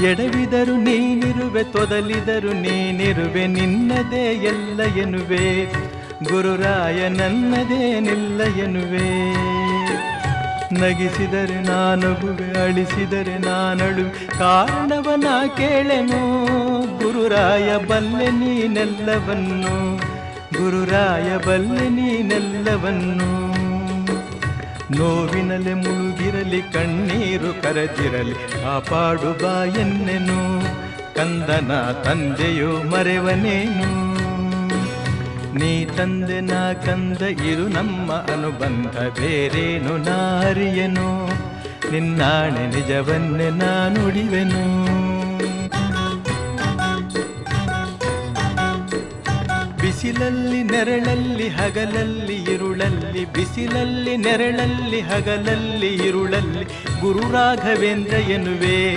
ಎಡವಿದರು ನೀನಿರುವೆ, ತೊದಲಿದರು ನೀನಿರುವೆ, ನಿನ್ನದೇ ಎಲ್ಲ ಎನ್ನುವೆ, ಗುರುರಾಯ ನನ್ನದೇನಿಲ್ಲ ಎನ್ನುವೆ. ನಗಿಸಿದರೆ ನಾನಗುವೆ, ಅಳಿಸಿದರೆ ನಾನಳು, ಕಾರಣವನ ಕೇಳೆನು, ಗುರುರಾಯ ಬಲ್ಲೆ ನೀನೆಲ್ಲವನ್ನು, ಗುರುರಾಯ ಬಲ್ಲೆ ನೀನೆಲ್ಲವನ್ನು. ನೋವಿನಲೆ ಮುಳುಗಿರಲಿ, ಕಣ್ಣೀರು ಕರದಿರಲಿ, ಕಾಪಾಡು ಬಾ ಎನ್ನೆನು, ಕಂದನ ತಂದೆಯೋ ಮರೆವನೇನು. ನೀ ತಂದೆ ನಾ ಕಂದ ಇರು ನಮ್ಮ ಅನುಬಂಧ, ಬೇರೇನು ನಾ ಅರಿಯೆನು, ನಿನ್ನಾಣೆ ನಿಜವನ್ನೇ ನಾ ನುಡಿವೆನು. ಬಿಸಿಲಲ್ಲಿ ನೆರಳಲ್ಲಿ ಹಗಲಲ್ಲಿ ಇರುಳಲ್ಲಿ, ಬಿಸಿಲಲ್ಲಿ ನೆರಳಲ್ಲಿ ಹಗಲಲ್ಲಿ ಇರುಳಲ್ಲಿ, ಗುರು ರಾಘವೇಂದ್ರ ಎನ್ನುವೆ,